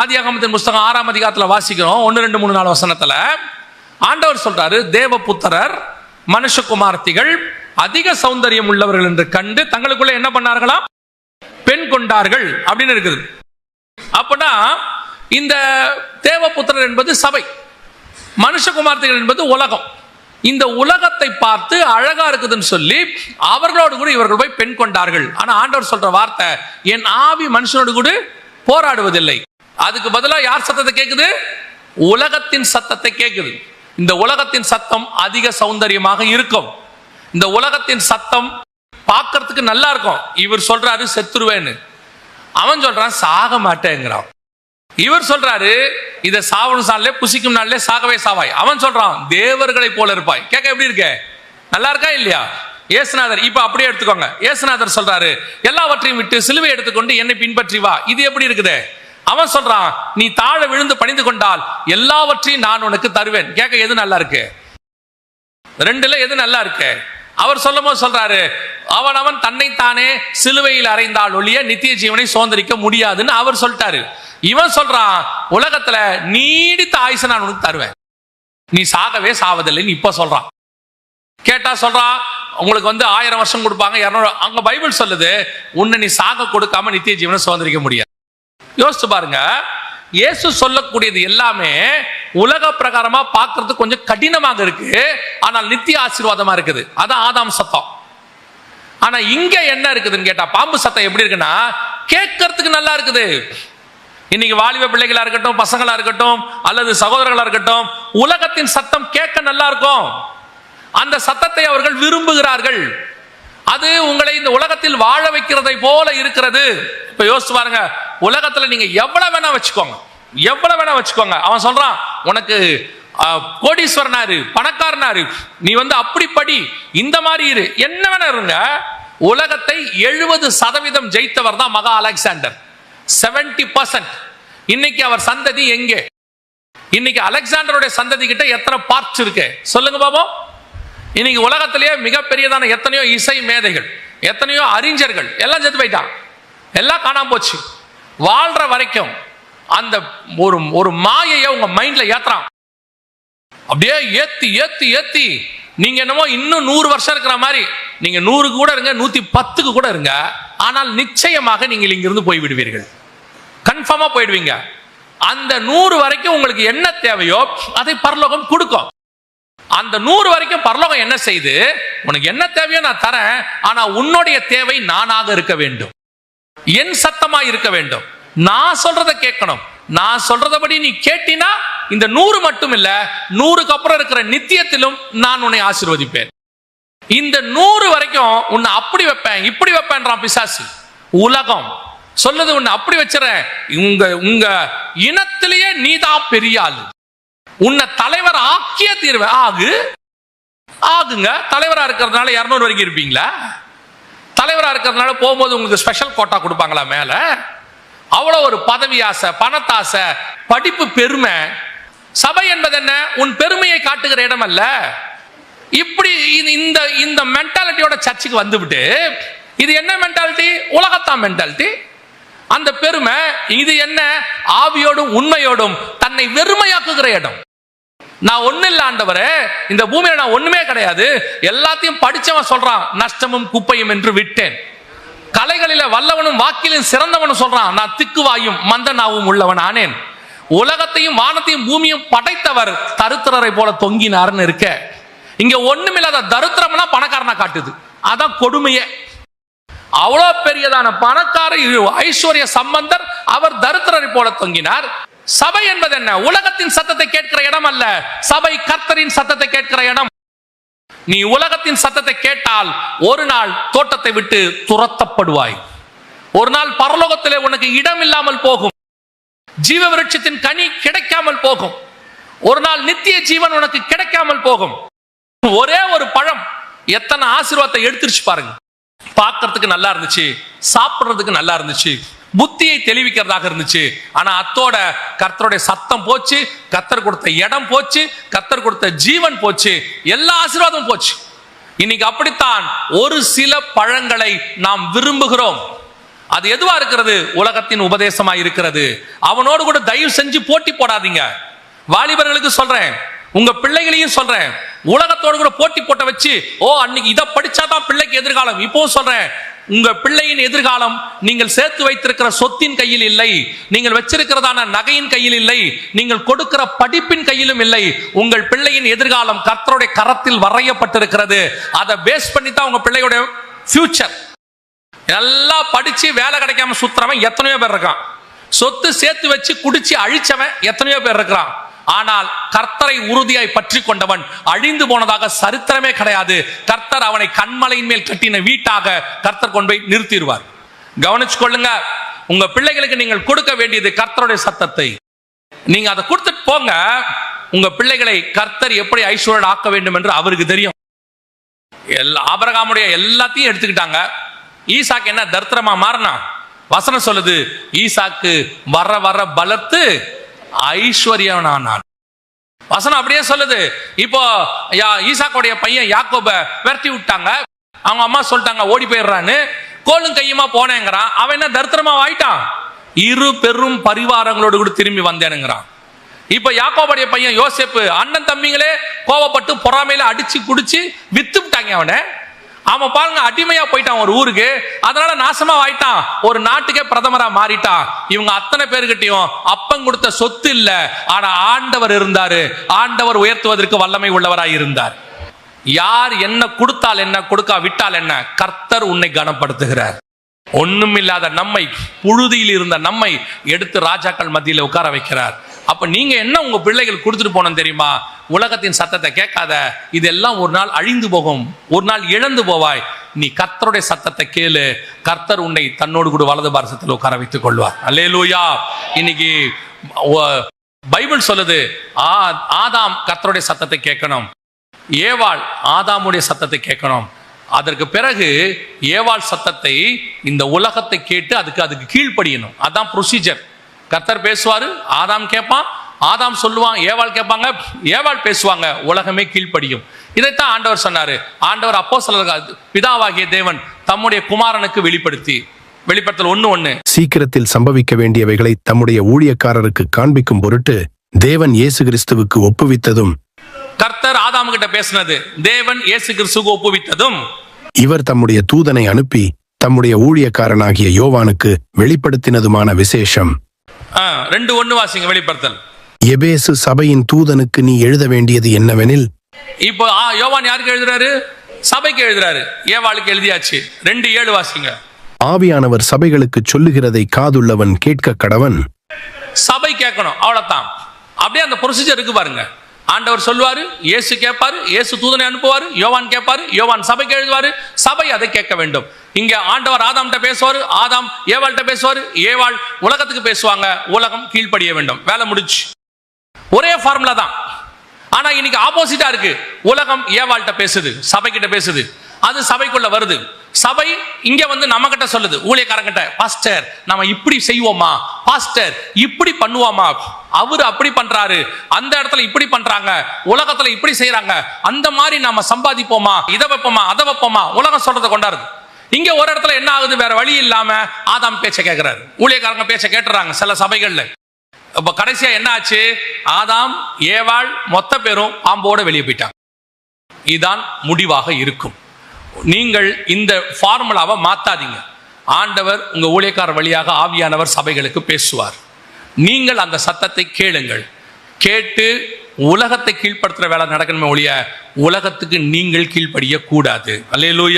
ஆதியாகமத்தின் புஸ்தகம் 6ஆம் அதிகாரத்தில் வாசிக்கிறோம் 1, 2, 3, 4 வசனத்துல ஆண்டவர் சொல்றாரு, தேவபுத்திரர் மனுஷகுமார்த்திகள் அதிக சௌந்தரியம் உள்ளவர்கள் என்று கண்டு தங்களுக்குள்ள என்ன பண்ணார்களாம், பெண் கொண்டார்கள் அப்படின்னு இருக்குது. அப்படின்னா இந்த தேவபுத்திரர் என்பது சபை, மனுஷகுமார்த்திகள் என்பது உலகம். இந்த உலகத்தை பார்த்து அழகா இருக்குதுன்னு சொல்லி அவர்களோடு கூட இவர்கள் போய் பெண் கொண்டார்கள். ஆனா ஆண்டவர் சொல்ற வார்த்தை, என் ஆவி மனுஷனோடு கூட போராடுவதில்லை. அதுக்கு பதிலாக யார் சத்தத்தை கேட்குது? உலகத்தின் சத்தத்தை கேட்குது. இந்த உலகத்தின் சத்தம் அதிக சௌந்தரியமாக இருக்கும். இந்த உலகத்தின் சத்தம் பார்க்கறதுக்கு நல்லா இருக்கும். இவர் சொல்றாரு செத்துருவேன்னு, அவன் சொல்றான் சாக மாட்டேங்கிறான். இவர் சொல்றாரு இதை சாவணும் நாள்ல புசிக்கும் நாள்ல சாகவே சாவாய். அவன் சொல்றான் தேவர்களை போல இருப்பாய். கேட்க எப்படி இருக்க? நல்லா இருக்கா இல்லையா? இயேசுநாதர் இப்ப அப்படியே எடுத்துக்கோங்க. இயேசுநாதர் சொல்றாரு எல்லாவற்றையும் விட்டு சிலுவை எடுத்துக்கொண்டு என்னை பின்பற்றி வா. இது எப்படி இருக்குது? அவன் சொல்றான் நீ தாழ விழுந்து பணிந்து கொண்டால் எல்லாவற்றையும் நான் உனக்கு தருவேன். கேட்க எது நல்லா இருக்கு? ரெண்டுல எது நல்லா இருக்கு? அவர் சொல்லும் போது சொல்றாரு அவன் தன்னைத்தானே சிலுவையில் அறைந்தால் ஒழிய நித்திய ஜீவனை சுதந்திரிக்க முடியாதுன்னு அவர் சொல்லிட்டாரு. இவன் சொல்றான் உலகத்துல நீடித்த ஆயுசை நான் உனக்கு தருவேன், நீ சாகவே சாவதில்லைன்னு இப்ப சொல்றான். கேட்டா சொல்றான் உங்களுக்கு 1000 வருஷம் கொடுப்பாங்க, 200. அங்க பைபிள் சொல்லுது உன்னை நீ சாக கொடுக்காம நித்திய ஜீவனை சுதந்திரிக்க முடியாது. யோசிச்சு பாருங்க, இயேசு சொல்லக்கூடியது எல்லாமே உலக பிரகாரமா பார்க்கறது கொஞ்சம் கடினமாக இருக்கு, ஆனால் நித்திய ஆசீர்வாதமா இருக்குது. அதான் ஆதாம் சத்தம். ஆனா இங்க என்ன இருக்குதுன்னு கேட்டா பாம்பு சத்தம் எப்படி இருக்குன்னா கேட்கறதுக்கு நல்லா இருக்குது. இன்னைக்கு வாலிப பிள்ளைகளா இருக்கட்டும், பசங்களா இருக்கட்டும், அல்லது சகோதரர்களா இருக்கட்டும், உலகத்தின் சத்தம் கேட்க நல்லா இருக்கும். அந்த சத்தத்தை அவர்கள் விரும்புகிறார்கள். அது உங்களை இந்த உலகத்தில் வாழ வைக்கிறதை போல இருக்கிறது. இப்ப யோசிச்சு பாருங்க, உலகத்துல நீங்க எவ்வளவு வேணா வச்சுக்கோங்க, எவ்வளவு வேணா வச்சுக்கோங்க. அவன் சொல்றான் உனக்கு கோடீஸ்வரனாரு, பணக்காரனாரு, நீ அப்படி படி, இந்த மாதிரி இரு, என்ன வேணா இருங்க. உலகத்தை 70% ஜெயித்தவர் தான் மகா அலெக்சாண்டர். 70%. இன்னைக்கு அவர் சந்ததி எங்கே? இன்னைக்கு அலெக்சாண்டருடைய சந்ததி கிட்ட எத்தனை பார்ட்ஸ் இருக்கு சொல்லுங்க பாப்போம். இன்னைக்கு உலகத்திலேயே மிகப்பெரியதான எத்தனையோ இசை மேதைகள், எத்தனையோ அறிஞர்கள் எல்லாம் செத்து போயிட்டான், எல்லாம் காணாம போச்சு. வாழ்ற வரைக்கும் அந்த ஒரு மாயையை உங்க மைண்ட்ல ஏத்துறான். அப்படியே ஏத்தி ஏத்தி ஏத்தி நீங்க என்னமோ இன்னும் 100 வருஷம் இருக்கிற மாதிரி, நீங்க 100 கூட இருங்க, 110 கூட இருங்க, ஆனால் நிச்சயமாக நீங்கள் இங்கிருந்து போய் விடுவீர்கள், கன்ஃபார்மா போயிடுவீங்க. அந்த 100 வரைக்கும் உங்களுக்கு என்ன தேவையோ அதை பரலோகம் கொடுக்கும். அந்த 100 வரைக்கும் பரலோகம் என்ன செய்து, உனக்கு என்ன தேவையோ நான் தரேன், ஆனா உன்னுடைய தேவை நானாக இருக்க வேண்டும், என் சத்தமா இருக்க வேண்டும், நான் சொல்றத கேட்கணும். நான் சொல்றதபடி நீ கேட்டினா இந்த 100 மட்டும் இல்ல, 100க்கு அப்புறம் இருக்கிற நித்தியத்திலும் நான் உன்னை ஆசீர்வதிப்பேன். இந்த 100 வரைக்கும் உன்னை அப்படி வைப்பேன் இப்படி வைப்பேன்றான் பிசாசு. உலகம் சொல்லுது உன்னை அப்படி வச்சுறேன், உங்க இனத்திலேயே நீதான் பெரிய ஆளு, உன்னை தலைவர் ஆக்கிய தீர்வை. ஆகுங்க. தலைவரா இருக்கிறதுனால 200 வரைக்கும் இருப்பீங்களா? தலைவரா இருக்கிறதுனால போகும்போது உங்களுக்கு ஸ்பெஷல் கோட்டா கொடுப்பாங்களா மேல? அவ்வளவு ஒரு பதவி ஆசை, பணத்தாசை, படிப்பு, பெருமை. சபை என்பது என்ன? உன் பெருமையை காட்டுகிற இடம் அல்ல. இப்படி இந்த மென்டாலிட்டியோட சர்ச்சுக்கு வந்துவிட்டு, இது என்ன மென்டாலிட்டி? உலகத்தான் மென்டாலிட்டி. அந்த பெருமை இது என்ன? ஆவியோடும் உண்மையோடும் தன்னை வெறுமையாக்குகிற இடம். நான் ஒண்ணு இல்ல ஆண்டவரே, இந்த பூமியில நான் ஒண்ணுமே கிடையாது, எல்லாத்தையும் படிச்சவன் சொல்றான் நஷ்டமும் குப்பையும் என்று விட்டேன். கலைகளில வல்லவனும் வாக்கிலும் சிறந்தவனும் சொல்றான் நான் திக்குவாயும் மந்தனாவும் உள்ளவன் ஆனேன். உலகத்தையும் வானத்தையும் பூமியும் படைத்தவர் தருத்திரரை போல தொங்கினார்னு இருக்க. இங்க ஒண்ணுமில்லாத தரித்திரம்னா பணக்காரனா காட்டுது. அதான் கொடுமையே. அவ்வளவு பெரியதான பணக்கார ஐஸ்வர்ய சம்பந்தர் அவர் தரித்திரரை போல தொங்கினார். சபை என்பது என்ன? உலகத்தின் சத்தத்தை கேட்கிற இடம் அல்ல, சபை கர்த்தரின் சத்தத்தை கேட்கிற இடம். நீ உலகத்தின் சத்தத்தை கேட்டால் ஒரு நாள் தோட்டத்தை விட்டு துரத்தப்படுவாய். ஒரு நாள் பரலோகத்திலே உனக்கு இடம் இல்லாமல் போகும், ஜீவ விருட்சத்தின் கனி கிடைக்காமல் போகும், ஒரு நாள் நித்திய ஜீவன் உனக்கு கிடைக்காமல் போகும். ஒரே ஒரு பழம் எத்தனை ஆசீர்வாதத்தை எடுத்துருச்சு பாருங்க. பார்க்கறதுக்கு நல்லா இருந்துச்சு, சாப்பிடுறதுக்கு நல்லா இருந்துச்சு, புத்தியை தெளிவிக்கிறதாக இருந்துச்சு. ஆனா அத்தோட கர்த்தருடைய சத்தம் போச்சு, கர்த்தர் கொடுத்த இடம் போச்சு, கர்த்தர் கொடுத்த ஜீவன் போச்சு, எல்லா ஆசீர்வாதமும் போச்சு. இன்னைக்கு அப்படித்தான் ஒரு சில பழங்களை நாம் விரும்புகிறோம். அது எதுவா இருக்கிறது? உலகத்தின் உபதேசமா இருக்கிறது. அவனோடு கூட தயவு செஞ்சு போட்டி போடாதீங்க. வாலிபர்களுக்கு சொல்றேன், உங்க பிள்ளைகளையும் சொல்றேன், உலகத்தோடு கூட போட்டி போட்ட வச்சு அன்னைக்கு இதை படிச்சாதான் பிள்ளைக்கு எதிர்காலம். இப்போ சொல்றேன், உங்க பிள்ளையின் எதிர்காலம் நீங்கள் சேர்த்து வைத்திருக்கிற சொத்தின் கையில் இல்லை, நீங்கள் வச்சிருக்கிறதான நகையின் கையில் இல்லை, நீங்கள் கொடுக்கிற படிப்பின் கையிலும் இல்லை. உங்கள் பிள்ளையின் எதிர்காலம் கர்த்தருடைய கரத்தில் வரையப்பட்டிருக்கிறது. அதை பேஸ் பண்ணி தான் உங்க பிள்ளையோட ஃபியூச்சர். எல்லாம் படிச்சு வேலை கிடைக்காம சுத்துறவன் எத்தனையோ பேர் இருக்கான். சொத்து சேர்த்து வச்சு குடிச்சு அழிச்சவன் எத்தனையோ பேர் இருக்கிறான். ஆனால் கர்த்தரை உறுதியாய் பற்றி கொண்டவன் அழிந்து போனதாக சரித்திரமே கிடையாது. கர்த்தர் அவனை கண்மலையின் மேல் கட்டின வீட்டாக கர்த்தர் கொண்டு போய் நிறுத்திடுவார். கவனிச்சு கொள்ளுங்க, உங்க பிள்ளைகளுக்கு நீங்கள் கொடுக்க வேண்டியது கர்த்தருடைய சத்தத்தை. நீங்க அதை கொடுத்துட்டு போங்க. உங்க பிள்ளைகளை கர்த்தர் எப்படி ஐஸ்வர்யம் ஆக்க வேண்டும் என்று அவருக்கு தெரியும். ஆபிரகாமுடைய எல்லாத்தையும் எடுத்துக்கிட்டாங்க. ஈசாக்கு என்ன தரித்திரமா மாறினா? வசனம் சொல்லுது, ஈசாக்கு வர வர பலத்து ஐஸ்வர்யனானான். வசனம் அப்படியே சொல்லுது. இப்போ ஈசாக்குடைய பையன் யாக்கோப விரட்டி விட்டாங்க. அவங்க அம்மா சொல்லிட்டாங்க ஓடி போயிடுறான்னு. கோலும் கையுமா போனேங்கிறான். அவன் என்ன தரித்திரமா ஆயிட்டான்? இரு பெரும் பரிவாரங்களோடு கூட திரும்பி வந்தேனுங்கிறான். இப்ப யாக்கோபுடைய பையன் யோசேப்பு அண்ணன் தம்பிங்களே கோவப்பட்டு பொறாமையில அடிச்சு குடிச்சு வித்து விட்டாங்க அவனை. அவன் பாருங்க அடிமையா போயிட்டான் ஒரு ஊருக்கு. அதனால நாசமா ஆயிட்டான். ஒரு நாட்டுக்கே பிரதமரா மாறிட்டான். இவங்க அத்தனை பேருக்கிட்டையும் அப்பன் கொடுத்த சொத்து இல்ல, ஆனா ஆண்டவர் இருந்தாரு. ஆண்டவர் உயர்த்துவதற்கு வல்லமை உள்ளவராய் இருந்தார். யார் என்ன கொடுத்தால் என்ன, கொடுக்கா விட்டால் என்ன, கர்த்தர் உன்னை கனப்படுத்துகிறார். ஒண்ணும் இல்லாத நம்மை, புழுதியில் இருந்த நம்மை எடுத்து ராஜாக்கள் மத்தியில் உட்கார வைக்கிறார். அப்ப நீங்க என்ன உங்க பிள்ளைகள் கொடுத்துட்டு போனோம் தெரியுமா? உலகத்தின் சத்தத்தை கேட்காத. இதெல்லாம் ஒரு நாள் அழிந்து போகும், ஒரு நாள் இழந்து போவாய். நீ கர்த்தருடைய சத்தத்தை கேளு. கர்த்தர் உன்னை தன்னோடு கூட வலது பாரசத்தில் உட்கார வைத்துக் கொள்வார். அல்லேலூயா. இன்னைக்கு பைபிள் சொல்லுது, ஆதாம் கர்த்தருடைய சத்தத்தை கேட்கணும், ஏவாள் ஆதாமுடைய சத்தத்தை கேட்கணும். அதற்கு பிறகு ஏவாள் சத்தத்தை இந்த உலகத்தை கேட்டு அதுக்கு கீழ்ப்படியணும். அதான் ப்ரொசீஜர். கர்த்தர் பேசுவாரு, ஆதாம் கேட்பான், ஆதாம் சொல்லுவான், ஏவாள் கேட்பாங்க, ஏவாள் பேசுவாங்க, உலகமே கீழ்ப்படியும். இதைத்தான் ஆண்டவர் சொன்னாரு. ஆண்டவர் அப்போஸ்தலர்கள் பிதாவாகிய தேவன் தம்முடைய குமாரனுக்கு வெளிப்படுத்தல் 1:1 சீக்கிரத்தில் சம்பவிக்க வேண்டியவைகளை தம்முடைய ஊழியக்காரருக்கு காண்பிக்கும் பொருட்டு தேவன் இயேசு கிறிஸ்துவுக்கு ஒப்புவித்ததும், கர்த்தர் ஆதாம் கிட்ட பேசினது தேவன் இயேசு கிறிஸ்துவுக்கு ஒப்புவித்ததும், இவர் தம்முடைய தூதனை அனுப்பி தம்முடைய ஊழியக்காரனாகிய யோவானுக்கு வெளிப்படுத்தினதுமான விசேஷம். 2:1 வாசிங்க. வெளிப்படுத்தல். எபேசு சபையின் தூதனுக்கு நீ எழுத வேண்டியது என்னவெனில். இப்போ யோவான் யாருக்கு எழுதுறாரு? சபைக்கு எழுதுறாரு. ஏவாளுக்கு எழுதியாச்சு. 2:7 வாசிங்க. ஆவியானவர் சபைகளுக்கு சொல்லுகிறதை காதுள்ளவன் கேட்க கடவன். சபை கேட்கணும், அவ்வளவுதான். அப்படியே அந்த ப்ரொசீஜர் இருக்கு பாருங்க. ஆண்டவர் சொல்லுவாரு, இயேசு கேட்பாரு, இயேசு தூதனை அனுப்புவாரு, யோவான் கேட்பாரு, யோவான் சபைக்கு எழுதுவாரு, சபை அதை கேட்க வேண்டும். இங்க ஆண்டவர் ஆதாம்கிட்ட பேசுவாரு, ஆதாம் ஏவாள்கிட்ட பேசுவாரு, ஏவாள் உலகத்துக்கு பேசுவாங்க, உலகம் கீழ்ப்படிய வேண்டும். வேலை முடிச்சு. ஒரே ஃபார்முலா தான். ஆனா இன்னைக்கு ஆப்போசிட்டா இருக்கு. உலகம் ஏவாள்கிட்ட பேசுது, சபை கிட்ட பேசுது, அது சபைக்குள்ள வருது. சபை இங்க வந்து நம்ம கிட்ட சொல்லுது, ஊழியக்காரங்கிட்ட, பாஸ்டர் நம்ம இப்படி செய்வோமா, பாஸ்டர் இப்படி பண்ணுவோமா, அவரு அப்படி பண்றாரு, அந்த இடத்துல இப்படி பண்றாங்க, உலகத்துல இப்படி செய்யறாங்க, அந்த மாதிரி நம்ம சம்பாதிப்போமா, இதை வைப்போமா, அதை வைப்போமா, உலகம் சொல்றதை கொண்டாருது. இங்க ஒரு இடத்துல என்ன ஆகுது, வேற வழி இல்லாம ஆதாம் பேச்சை கேட்கிறாரு, ஊழியக்காரங்க பேச்சை கேட்டுறாங்க சில சபைகள்ல. இப்ப கடைசியா என்ன ஆச்சு? ஆதாம் ஏவாள் மொத்த பேரும் பாம்போட வெளியே போயிட்டாங்க. இதுதான் முடிவாக இருக்கும். நீங்கள் இந்த ஃபார்முலாவை மாத்தாதீங்க. ஆண்டவர் உங்க ஊழியக்காரர் வழியாக ஆவியானவர் சபைகளுக்கு பேசுவார். நீங்கள் அந்த சத்தத்தை கேளுங்கள். கேட்டு உலகத்தை கீழ்ப்படுத்துற வேலை நடக்கணுமே ஒழிய உலகத்துக்கு நீங்கள் கீழ்ப்படிய கூடாது. அல்லேலூயா.